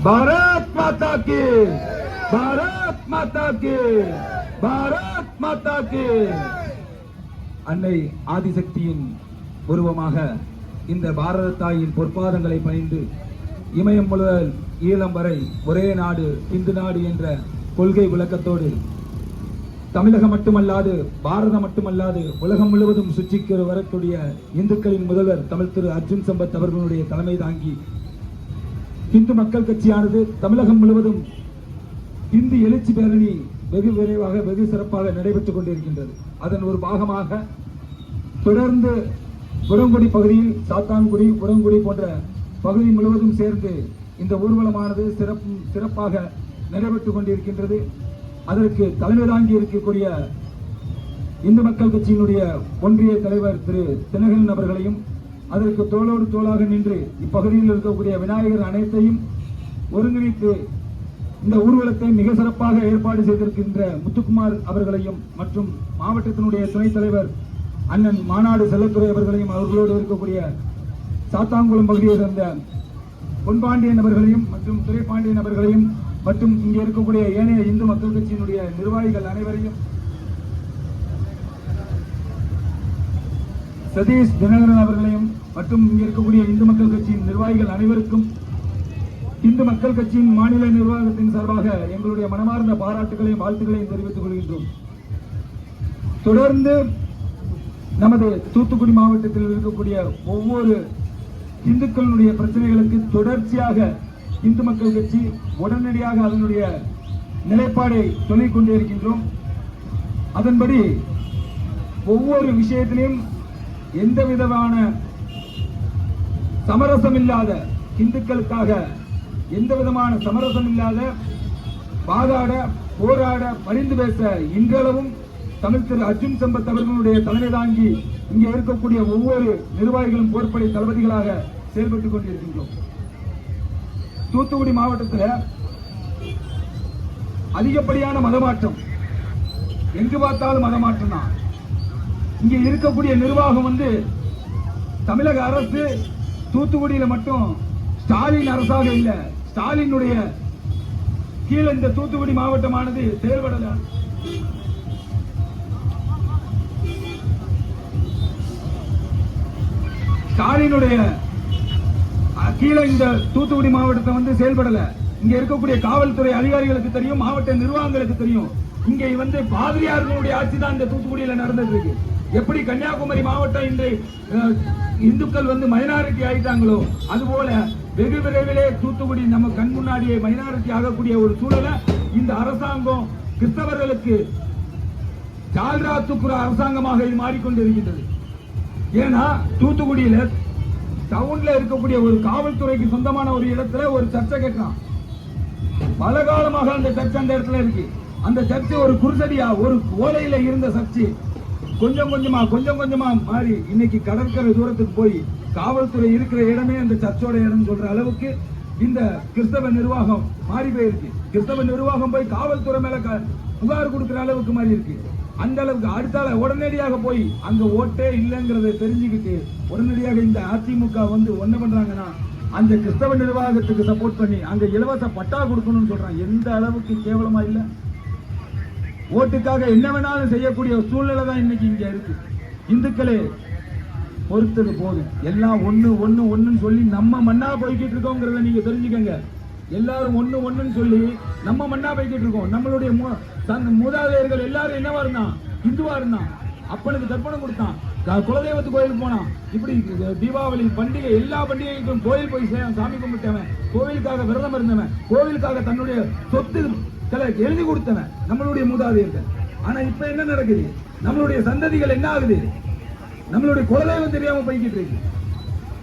பாரத் மாதா கி, பாரத் மாதா கி, பாரத் மாதா கி. அன்னை ஆதிசக்தியின் உருவமாக இந்த பாரத தாயின் பொற்பாதங்களை பணிந்து இமயம் முதல் ஈழம் வரை ஒரே நாடு இந்து நாடு என்ற கொள்கை விளக்கத்தோடு தமிழகம் மட்டுமல்லாது பாரதம் மட்டுமல்லாது உலகம் முழுவதும் சுற்றிக்கு வரக்கூடிய இந்துக்களின் முதல்வர் தமிழ் திரு அர்ஜுன் சம்பத் அவர்களுடைய தலைமை தாங்கி இந்து மக்கள் கட்சியானது தமிழகம் முழுவதும் இந்து எழுச்சி பேரணி வெகு விரைவாக வெகு சிறப்பாக நடைபெற்றுக் கொண்டிருக்கின்றது. அதன் ஒரு பாகமாக தொடர்ந்து உடங்குடி பகுதியில் சாத்தான்குடி உடங்குடி போன்ற பகுதி முழுவதும் சேர்ந்து இந்த ஊர்வலமானது சிறப்பாக நடைபெற்றுக் கொண்டிருக்கின்றது. அதற்கு தலைமை தாங்கி இருக்கக்கூடிய இந்து மக்கள் கட்சியினுடைய ஒன்றிய தலைவர் திரு தினகரன் அவர்களையும் அதற்கு தோளோடு தோளாக நின்று இப்பகுதியில் இருக்கக்கூடிய விநாயகர் அனைத்தையும் ஒருங்கிணைத்து இந்த ஊர்வலத்தை மிக சிறப்பாக ஏற்பாடு செய்திருக்கின்ற முத்துக்குமார் அவர்களையும் மற்றும் மாவட்டத்தினுடைய துணைத் தலைவர் அண்ணன் மாநாடு செல்லத்துறை அவர்களையும் அவர்களோடு இருக்கக்கூடிய சாத்தாங்குளம் பகுதியை சேர்ந்த பொன்பாண்டியன் அவர்களையும் மற்றும் துரைபாண்டியன் அவர்களையும் மற்றும் இங்கே இருக்கக்கூடிய ஏனைய இந்து மக்கள் கட்சியினுடைய நிர்வாகிகள் அனைவரையும் சதீஷ் தினகரன் அவர்களையும் மற்றும் இங்கே இருக்கக்கூடிய இந்து மக்கள் கட்சியின் நிர்வாகிகள் அனைவருக்கும் இந்து மக்கள் கட்சியின் மாநில நிர்வாகத்தின் சார்பாக எங்களுடைய மனமார்ந்த பாராட்டுகளையும் வாழ்த்துக்களையும் தெரிவித்துக் கொள்கின்றோம். தொடர்ந்து நமது தூத்துக்குடி மாவட்டத்தில் இருக்கக்கூடிய ஒவ்வொரு இந்துக்களுடைய பிரச்சனைகளுக்கு தொடர்ச்சியாக இந்து மக்கள் கட்சி உடனடியாக அதனுடைய நிலைப்பாடை சொல்லிக் கொண்டே இருக்கின்றோம். அதன்படி ஒவ்வொரு விஷயத்திலும் எந்த விதமான சமரசம் இல்லாத இந்துக்களுக்காக எந்த விதமான சமரசம் இல்லாத வாதாட போராட பரிந்து பேச இன்றளவும் தமிழ் திரு அர்ஜுன் சம்பத் அவர்களுடைய தலைமை தாங்கி இங்கே இருக்கக்கூடிய ஒவ்வொரு நிர்வாகிகளும் போர்ப்படை தளபதிகளாக செயல்பட்டுக் கொண்டிருக்கின்றோம். தூத்துக்குடி மாவட்டத்தில் அதிகப்படியான மதமாற்றம், எங்கு பார்த்தாலும் மதமாற்றம் தான். இங்கே இருக்கக்கூடிய நிர்வாகம் தமிழக அரசு தூத்துக்குடியில மட்டும் ஸ்டாலின் அரசாக இல்ல, ஸ்டாலினுடைய கீழே இந்த தூத்துக்குடி மாவட்டமானது செயல்படல. ஸ்டாலினுடைய கீழே இந்த தூத்துக்குடி மாவட்டத்தை செயல்படல. இங்க இருக்கக்கூடிய காவல்துறை அதிகாரிகளுக்கு தெரியும், மாவட்ட நிர்வாகங்களுக்கு தெரியும். இங்க பாதிரியார்களுடைய ஆட்சி தான் இந்த தூத்துக்குடியில நடந்தது இருக்கு. எப்படி கன்னியாகுமரி மாவட்டம் இன்று இந்துக்கள் மைனாரிட்டி ஆயிட்டாங்களோ அதுபோல வெகு விரைவிலே தூத்துக்குடி நம்ம கண் முன்னாடியே மைனாரிட்டி ஆகக்கூடிய ஒரு சூழலை இந்த அரசாங்கம் கிறிஸ்தவர்களுக்கு ஜால்ரா துக்குற அரசாங்கமாக இது மாறிக்கொண்டிருக்கின்றது. ஏன்னா தூத்துக்குடியில டவுன்ல இருக்கக்கூடிய ஒரு காவல்துறைக்கு சொந்தமான ஒரு இடத்துல ஒரு சர்ச்சை கேட்கலாம். பல காலமாக அந்த சர்ச்சை அந்த இடத்துல இருக்கு. அந்த சர்ச்சை ஒரு குருசடியா ஒரு ஓலையில இருந்த சர்ச்சை கொஞ்சம் கொஞ்சமா மாறி இன்னைக்கு கடற்கரை தூரத்துக்கு போய் காவல்துறை இருக்கிற இடமே அந்த சர்ச்சோட இடம் சொல்ற அளவுக்கு இந்த கிறிஸ்தவ நிர்வாகம் மாறி போயிருக்கு. கிறிஸ்தவ நிர்வாகம் போய் காவல்துறை மேல புகார் கொடுக்கிற அளவுக்கு மாறி இருக்கு. அந்த அளவுக்கு அடுத்தால உடனடியாக போய் அங்க ஓட்டே இல்லைங்கிறத தெரிஞ்சுக்கிட்டு உடனடியாக இந்த அதிமுக என்ன பண்றாங்கன்னா அந்த கிறிஸ்தவ நிர்வாகத்துக்கு சப்போர்ட் பண்ணி அங்க இலவச பட்டா கொடுக்கணும்னு சொல்றாங்க. எந்த அளவுக்கு கேவலமா இல்ல, ஓட்டுக்காக என்ன வேணாலும் செய்யக்கூடிய சூழ்நிலை தான் இன்னைக்கு இங்க இருக்கு. இந்துக்களே பொறுத்தது போதும், எல்லாம் ஒண்ணுன்னு சொல்லி நம்ம மண்ணா போய்கிட்டு இருக்கோங்கிறத நீங்க தெரிஞ்சுக்கங்க. எல்லாரும் ஒண்ணுன்னு சொல்லி நம்ம மண்ணா போய்கிட்டு இருக்கோம். நம்மளுடைய மூதாதையர்கள் எல்லாரும் என்னவா இருந்தான், இந்துவா இருந்தான். அப்பனுக்கு தர்ப்பணம் கொடுத்தான், குலதெய்வத்து கோயிலுக்கு போனான். இப்படி தீபாவளி பண்டிகை எல்லா பண்டிகைக்கும் கோயில் போய் சாமி கும்பிட்டவன், கோவிலுக்காக விரதம் இருந்தவன், கோவிலுக்காக தன்னுடைய சொத்து எழுதி கொடுத்தவன் நம்மளுடைய மூதாதையர்கள். ஆனா இப்ப என்ன நடக்குது, நம்மளுடைய சந்ததிகள் என்ன ஆகுது, நம்மளுடைய குலதெய்வம் தெரியாம போய்கிட்டு இருக்கு.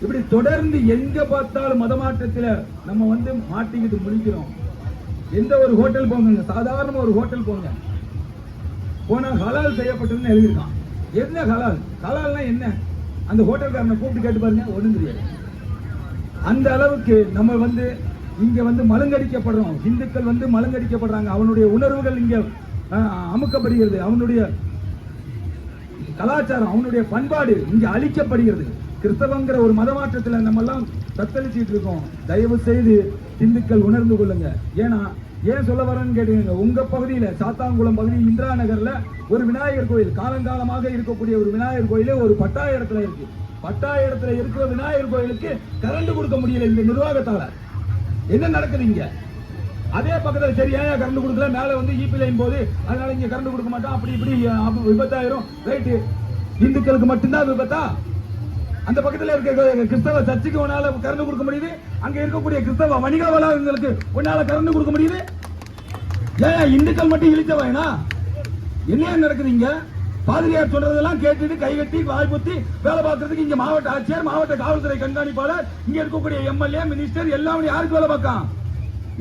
இப்படி தொடர்ந்து எங்க பார்த்தாலும் மதமாற்றத்துல நம்ம மாட்டிக்கிட்டு முடிக்கிறோம். எந்த ஒரு ஹோட்டல் போங்க, சாதாரண ஒரு ஹோட்டல் போங்க, போனா ஹலால் செய்யப்பட்டதுன்னு எழுதியிருக்கான். என்ன ஹலால், ஹலால்னா என்ன? அந்த ஹோட்டல்காரனை கூப்பிட்டு கேட்டு பாருங்க, ஒண்ணும் தெரியாது. அந்த அளவுக்கு நம்ம இங்க மலங்கடிக்கப்படுறோம். இந்துக்கள் மலங்கடிக்கப்படுறாங்க. அவனுடைய உணர்வுகள் இங்க அமுக்கப்படுகிறது. அவனுடைய கலாச்சாரம், அவனுடைய பண்பாடு இங்க அழிக்கப்படுகிறது. கிறிஸ்தவங்கிற ஒரு மதமாற்றத்துல நம்ம எல்லாம் தத்தளிச்சிட்டு இருக்கோம். தயவு செய்து இந்துக்கள் உணர்ந்து கொள்ளுங்க. ஏன்னா ஏன் சொல்ல வரேன்னு கேட்டீங்க, உங்க பகுதியில சாத்தான்குளம் பகுதி இந்திரா நகர்ல ஒரு விநாயகர் கோயில், காலங்காலமாக இருக்கக்கூடிய ஒரு விநாயகர் கோயிலே ஒரு பட்டாய இடத்துல இருக்கு. பட்டாய இடத்துல இருக்கிற விநாயகர் கோயிலுக்கு கரண்ட் கொடுக்க முடியல இந்த நிர்வாகத்தால. என்ன நடக்குது இங்க? அதே பக்கத்துல சரி ஏன் கரண்ட் கொடுக்கல, மேல வந்து ஈபி லைன் போது அதனால இங்க கரண்ட் கொடுக்க மாட்டோம், அப்படி இப்படி விபத்தாயிரும். ரைட்டு, இந்துக்களுக்கு மட்டும்தான் விபத்தா? அந்த பக்கத்துல இருக்க கிறிஸ்தவ சர்ச்சுக்கு உன்னால கரண்ட் கொடுக்க முடியுது, அங்க இருக்கக்கூடிய கிறிஸ்தவ வணிக வளாகங்களுக்கு உன்னால கரண்ட் கொடுக்க முடியுது. ஏன் இந்துக்கள் மட்டும் இழிச்ச வேணா? என்ன நடக்குது இங்க? பாதிரியார் சொல்றதெல்லாம் கேட்டுட்டு கைகட்டி வாய்ப்புத்தி வேலை பார்க்கறதுக்கு இங்க மாவட்ட ஆட்சியர், மாவட்ட காவல்துறை கண்காணிப்பாளர், இங்க இருக்கக்கூடிய எம்எல்ஏ, மினிஸ்டர் எல்லாம் யாருக்கு வேலை பார்க்கான்?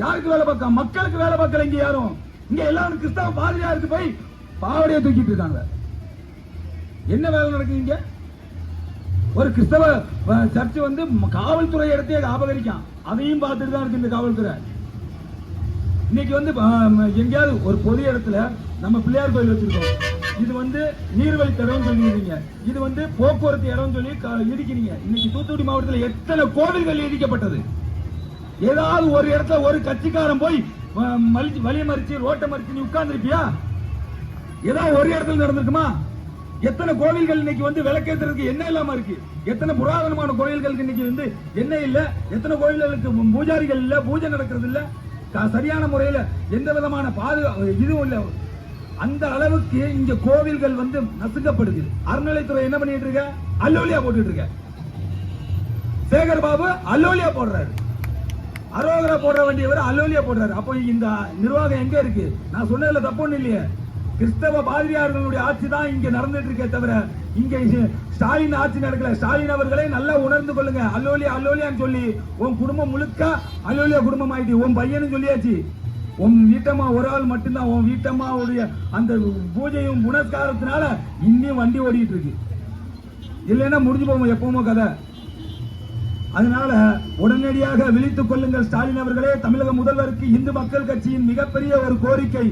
யாருக்கு வேலை பார்க்கான்? மக்களுக்கு வேலை பார்க்கல இங்க யாரும். இங்க எல்லாரும் கிறிஸ்தவ பாதிரியாருக்கு போய் பாவடையை தூக்கிட்டு இருக்காங்க. என்ன வேலை நடக்குது இங்க? ஒரு கிறிஸ்தவ சர்ச் வந்து காவல்துறை இடத்தையே அபகரிக்கான். அதையும் பார்த்துட்டு தான் இருக்கு இந்த காவல்துறை. இன்னைக்கு வந்து எங்கேயாவது ஒரு பொது இடத்துல நம்ம பிள்ளையார் கோயில் வச்சிருக்கோம், இது வந்து நீர்வழி தடம் சொல்லிடுறீங்க, இது வந்து போக்குவரத்து இடம் சொல்லி இடிக்கிறீங்க. இன்னைக்கு தூத்துக்குடி மாவட்டத்தில் எத்தனை கோவில்கள் இடிக்கப்பட்டது? ஏதாவது ஒரு இடத்துல ஒரு கட்சிக்காரன் போய் வழி மறிச்சு ரோட்டை மறிச்சு நீ உட்கார்ந்து இருப்பியா? ஏதாவது ஒரு இடத்துல நடந்திருக்குமா? எத்தனை கோவில்கள் இன்னைக்கு வந்து விளக்கேற்றுறதுக்கு என்ன இல்லாம இருக்கு? எத்தனை புராதனமான கோயில்களுக்கு இன்னைக்கு வந்து என்ன இல்ல? எத்தனை கோயில்களுக்கு பூஜாரிகள் இல்ல, பூஜை நடக்கிறது இல்ல, சரியான முறையில எந்த விதமான இதுவும் இல்ல. அந்த அளவுக்கு இங்க கோவில்கள் வந்து நசுக்கப்படுது. அறநிலைத்துறை என்ன பண்ணிட்டு இருக்க? அல்லோலியா போட்டுட்டு இருக்க. சேகர் பாபு அல்லோலியா போடுறாரு, அரோகரா போட வேண்டியவர் அல்லோலியா போடுறாரு. அப்போ இந்த நிர்வாகம் எங்க இருக்கு? நான் சொன்னதுல தப்பு ஒண்ணு இல்லையே. கிறிஸ்தவ பாதிரியார்களுடைய ஆட்சி தான் இங்க நடந்துட்டு இருக்கே தவிர இங்க ஸ்டாலின் ஆட்சி நடக்கல. ஸ்டாலின் அவர்களை நல்லா உணர்ந்து கொள்ளுங்க. அல்லோலியா அல்லோலியான்னு சொல்லி உன் குடும்பம் முழுக்க அல்லோலியா குடும்பம் ஆயிடுச்சு. உன் பையனும் சொல்லியாச்சு, உன் வீட்டம்மா ஒரு ஆள் மட்டும்தான். உன் வீட்டம்மாவுடைய அந்த பூஜையும் புனஸ்காரத்தினால இன்னும் வண்டி ஓடிட்டு இருக்கு. இல்லைன்னா முடிஞ்சு போவோம் எப்பவுமோ கதை. அதனால உடனடியாக விழித்துக் கொள்ளுங்கள் ஸ்டாலின் அவர்களே. தமிழக முதல்வருக்கு இந்து மக்கள் கட்சியின் மிகப்பெரிய ஒரு கோரிக்கை,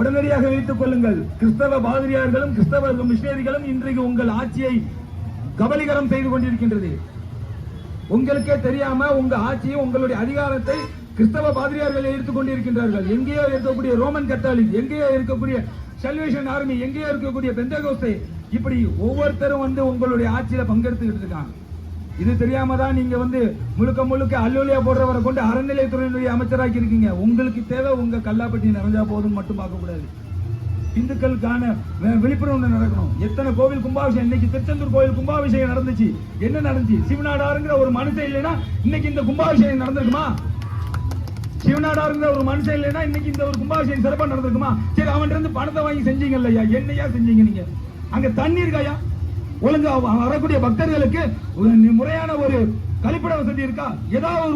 உடனடியாக வைத்துக் கொள்ளுங்கள். கிறிஸ்தவ பாதிரியார்களும் கிறிஸ்தவ மிஷனரிகளும் இன்றைக்கு உங்கள் ஆட்சியை கபலீகரம் செய்து கொண்டிருக்கின்றது. உங்களுக்கே தெரியாம உங்க ஆட்சியை, உங்களுடைய அதிகாரத்தை கிறிஸ்தவ பாதிரியார்கள் எடுத்துக் கொண்டிருக்கின்றார்கள். எங்கேயோ இருக்கக்கூடிய ரோமன் கத்தாலிக், எங்கேயோ இருக்கக்கூடிய சல்வேஷன் ஆர்மி, எங்கேயோ இருக்கக்கூடிய பெந்தகோஸ்தே, இப்படி ஒவ்வொருத்தரும் வந்து உங்களுடைய ஆட்சியில பங்கெடுத்துக்கிட்டு இருக்காங்க. இது தெரியாம தான் நீங்க வந்து முழுக்க முழுக்க அல்லோலியா போடுறவரை கொண்டு அறநிலையத்துறையினுடைய அமைச்சராக்கி இருக்கீங்க. உங்களுக்கு தேவை உங்க கல்லாப்பட்டி நிறைஞ்சா போதும் மட்டும் பார்க்க கூடாது. இந்துக்களுக்கான விழிப்புணர்வு நடக்கணும். எத்தனை கோவில் கும்பாபிஷேகம், இன்னைக்கு திருச்செந்தூர் கோவில் கும்பாபிஷேகம் நடந்துச்சு. என்ன நடந்துச்சு? சிவநாடாருங்கிற ஒரு மனுஷன் இல்லைன்னா இன்னைக்கு இந்த கும்பாபிஷேகம் நடந்திருக்குமா? சிவநாடாருங்கிற ஒரு மனுஷன் இல்லைன்னா இன்னைக்கு இந்த ஒரு கும்பாபிஷேகம் சிறப்பா நடந்திருக்குமா? சரி, அவன் இருந்து பணத்தை வாங்கி செஞ்சீங்க இல்லையா? என்னையா செஞ்சீங்க நீங்க? அங்க தண்ணி இருக்காயா? ஒழுங்கா வரக்கூடிய பக்தர்களுக்கு முறையான ஒரு கழிப்பிட வசதி இருக்கா? ஏதாவது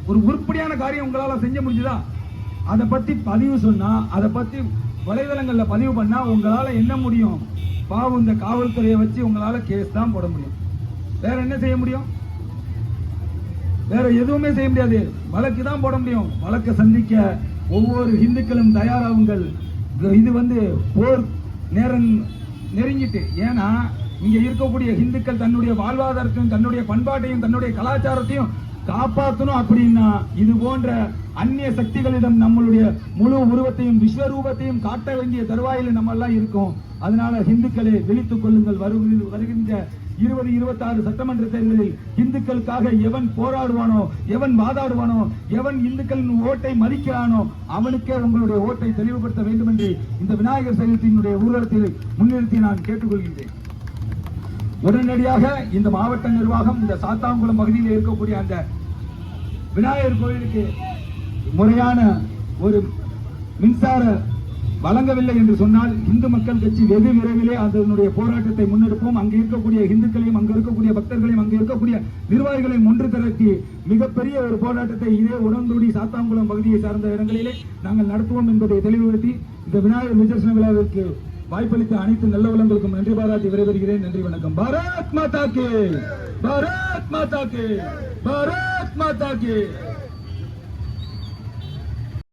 ஒரு உருப்படியான காரியம் உங்களால செஞ்ச முடிஞ்சதா? அதை பத்தி பதிவு சொன்னா, அதை பத்தி வலைதளங்கள்ல பதிவு பண்ணா உங்களால என்ன முடியும்? பாவம், இந்த காவல்துறையை வச்சு உங்களால கேஸ் தான் போட முடியும். வேற என்ன செய்ய முடியும்? வேற எதுவுமே செய்ய முடியாது. வழக்கு தான் போட முடியும். வழக்கை சந்திக்க ஒவ்வொரு இந்துக்களும் தயாராகுங்கள். இது வந்து போர் நேரம் நெருங்கிட்டு. ஏன்னா இங்க இருக்கக்கூடிய இந்துக்கள் தன்னுடைய வாழ்வாதாரத்தையும் தன்னுடைய பண்பாட்டையும் தன்னுடைய கலாச்சாரத்தையும் காப்பாற்றணும். அப்படின்னா இது போன்ற அந்நிய சக்திகளிடம் நம்மளுடைய முழு உருவத்தையும் விஸ்வரூபத்தையும் காட்ட வேண்டிய தருவாயில் நம்ம எல்லாம் இருக்கோம். அதனால இந்துக்களை விழித்துக் கொள்ளுங்கள். வருகின்ற 2026 சட்டமன்ற தேர்தலில் இந்துக்களுக்காக எவன் போராடுவானோ, எவன் வாதாடுவானோ, எவன் இந்துக்களின் ஓட்டை மதிக்கிறானோ அவனுக்கே உங்களுடைய ஓட்டை தெளிவுபடுத்த வேண்டும் என்று இந்த விநாயகர் சதுர்த்தியினுடைய ஊர்வலத்தில் முன்னிறுத்தி நான் கேட்டுக்கொள்கின்றேன். உடனடியாக இந்த மாவட்ட நிர்வாகம் இந்த சாத்தான்குளம் பகுதியில் இருக்கக்கூடிய அந்த விநாயகர் கோயிலுக்கு முறையான ஒரு மின்சார வழங்கவில்லை என்று சொன்னால் இந்து மக்கள் கட்சி வெகு விரைவிலே அதனுடைய போராட்டத்தை முன்னெடுப்போம். அங்கு இருக்கக்கூடிய இந்துக்களையும், அங்கு இருக்கக்கூடிய பக்தர்களையும், அங்கு இருக்கக்கூடிய நிர்வாகிகளையும் ஒன்று திரட்டி மிகப்பெரிய ஒரு போராட்டத்தை இதே உடன்தோடி சாத்தான்குளம் பகுதியை சார்ந்த இடங்களிலே நாங்கள் நடத்துவோம் என்பதை தெளிவுபடுத்தி இந்த விநாயகர் விஜர்சன விழாவிற்கு வாய்ப்பளித்த அனைத்து நல்ல உள்ளங்களுக்கும் நன்றி பாராட்டி விரைவருகிறேன். நன்றி, வணக்கம். பாரத் மாதா கே, பாரத் மாதா கே, பாரத் மாதா கே.